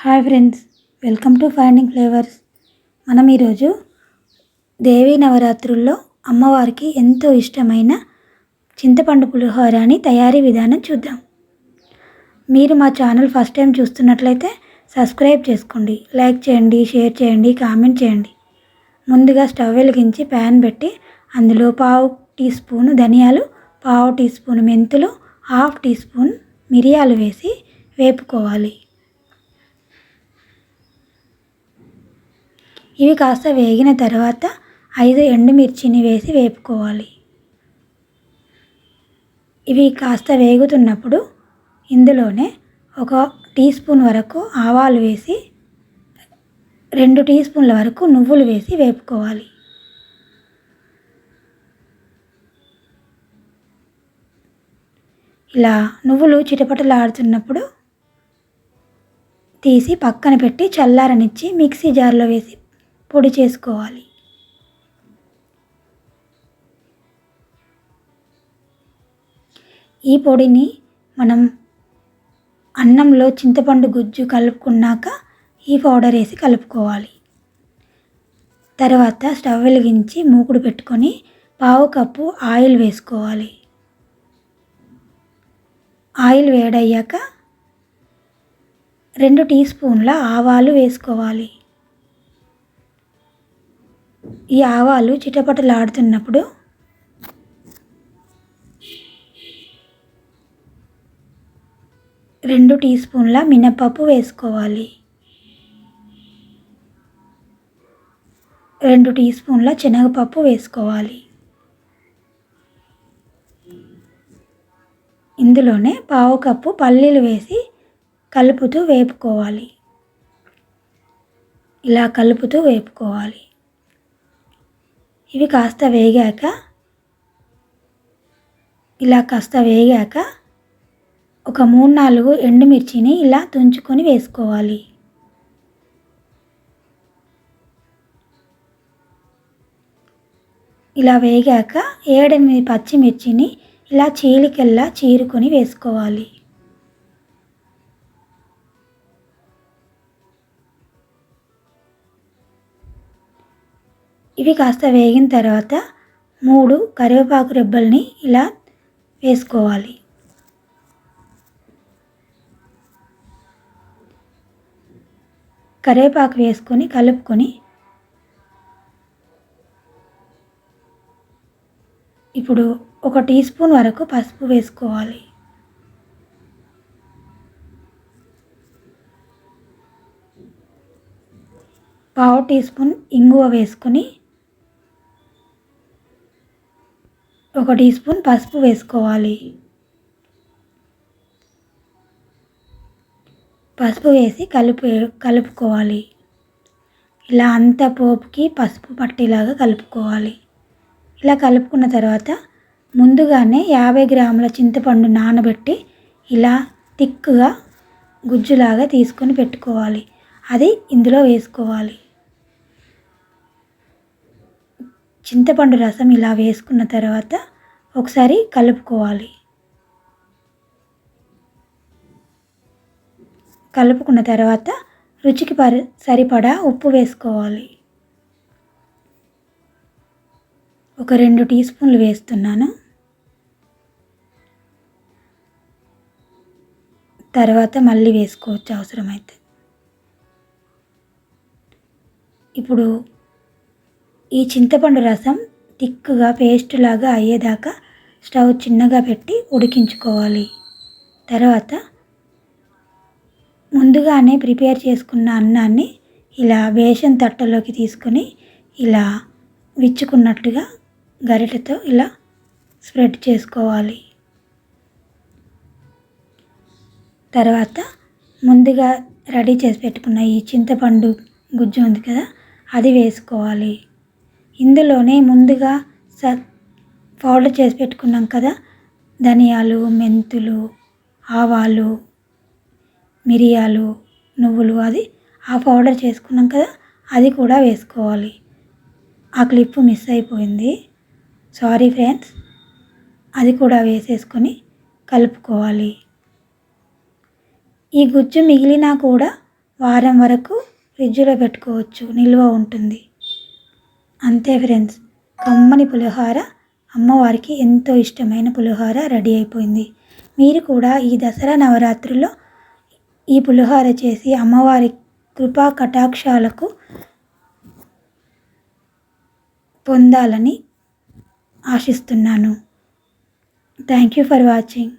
Hi friends, welcome to finding flavours. మనం ఈరోజు దేవీ నవరాత్రుల్లో అమ్మవారికి ఎంతో ఇష్టమైన చింతపండు పులిహోరని తయారీ విధానం చూద్దాం. మీరు మా ఛానల్ ఫస్ట్ టైం చూస్తున్నట్లయితే సబ్స్క్రైబ్ చేసుకోండి, లైక్ చేయండి, షేర్ చేయండి, కామెంట్ చేయండి. ముందుగా స్టవ్ వెలిగించి ప్యాన్ పెట్టి అందులో 1/2 టీ స్పూన్ ధనియాలు, 1/2 టీ స్పూన్ మెంతులు, 1/2 టీ స్పూన్ మిరియాలు వేసి వేపుకోవాలి. ఇవి కాస్త వేగిన తర్వాత 5 ఎండుమిర్చిని వేసి వేపుకోవాలి. ఇవి కాస్త వేగుతున్నప్పుడు ఇందులోనే 1 టీ స్పూన్ వరకు ఆవాలు వేసి 2 టీ స్పూన్ల వరకు నువ్వులు వేసి వేపుకోవాలి. ఇలా నువ్వులు చిటపటలాడుతున్నప్పుడు తీసి పక్కన పెట్టి చల్లారనిచ్చి మిక్సీ జార్లో వేసి పొడి చేసుకోవాలి. ఈ పొడిని మనం అన్నంలో చింతపండు గుజ్జు కలుపుకున్నాక ఈ పౌడర్ వేసి కలుపుకోవాలి. తర్వాత స్టవ్ వెలిగించి మూకుడు పెట్టుకొని 1/2 కప్పు ఆయిల్ వేసుకోవాలి. ఆయిల్ వేడయ్యాక 2 టీ స్పూన్ల ఆవాలు వేసుకోవాలి. ఈ ఆవాలు చిటపటలాడుతున్నప్పుడు 2 టీ స్పూన్ల మినపప్పు వేసుకోవాలి. 2 టీ స్పూన్ల శనగపప్పు వేసుకోవాలి. ఇందులోనే 1/2 కప్పు పల్లీలు వేసి కలుపుతూ వేపుకోవాలి. ఇలా కలుపుతూ వేపుకోవాలి. ఇవి కాస్త వేగాక ఒక 3-4 ఎండుమిర్చిని ఇలా తుంచుకొని వేసుకోవాలి. ఇలా వేగాక 7-8 పచ్చిమిర్చిని ఇలా చీలికల్లా చీరుకొని వేసుకోవాలి. ఇవి కాస్త వేగిన తర్వాత 3 కరివేపాకు రెబ్బల్ని ఇలా వేసుకోవాలి. కరివేపాకు వేసుకొని కలుపుకొని ఇప్పుడు 1 టీ స్పూన్ వరకు పసుపు వేసుకోవాలి. పావు టీ స్పూన్ ఇంగువ వేసుకొని 1 టీ స్పూన్ పసుపు వేసుకోవాలి. పసుపు వేసి కలుపుకోవాలి. ఇలా అంత పోపుకి పసుపు పట్టేలాగా కలుపుకోవాలి. ఇలా కలుపుకున్న తర్వాత ముందుగానే 50 గ్రాముల చింతపండు నానబెట్టి ఇలా థిక్గా గుజ్జులాగా తీసుకొని పెట్టుకోవాలి. అది ఇందులో వేసుకోవాలి. చింతపండు రసం ఇలా వేసుకున్న తర్వాత ఒకసారి కలుపుకోవాలి. కలుపుకున్న తర్వాత రుచికి సరిపడా ఉప్పు వేసుకోవాలి. ఒక 2 టీ స్పూన్లు వేస్తున్నాను. తర్వాత మళ్ళీ వేసుకోవచ్చు అవసరమైతే. ఇప్పుడు ఈ చింతపండు రసం థిక్గా పేస్ట్ లాగా అయ్యేదాకా స్టవ్ చిన్నగా పెట్టి ఉడికించుకోవాలి. తర్వాత ముందుగానే ప్రిపేర్ చేసుకున్న అన్నాన్ని ఇలా బేషన్ తట్టలోకి తీసుకొని ఇలా విచ్చుకున్నట్టుగా గరిటెతో ఇలా స్ప్రెడ్ చేసుకోవాలి. తర్వాత ముందుగా రెడీ చేసి పెట్టుకున్న ఈ చింతపండు గుజ్జు ఉంది కదా, అది వేసుకోవాలి. ఇందులోనే ముందుగా పౌడర్ చేసి పెట్టుకున్నాం కదా, ధనియాలు, మెంతులు, ఆవాలు, మిరియాలు, నువ్వులు, అది ఆ పౌడర్ చేసుకున్నాం కదా, అది కూడా వేసుకోవాలి. ఆ క్లిప్ మిస్ అయిపోయింది, సారీ ఫ్రెండ్స్. అది కూడా వేసేసుకొని కలుపుకోవాలి. ఈ గుజ్జు మిగిలినా కూడా వారం వరకు ఫ్రిడ్జ్లో పెట్టుకోవచ్చు, నిల్వ ఉంటుంది. అంతే ఫ్రెండ్స్, కమ్మని పులిహోర, అమ్మవారికి ఎంతో ఇష్టమైన పులిహోర రెడీ అయిపోయింది. మీరు కూడా ఈ దసరా నవరాత్రుల్లో ఈ పులిహోర చేసి అమ్మవారి కృపా కటాక్షాలకు పొందాలని ఆశిస్తున్నాను. Thank you for watching.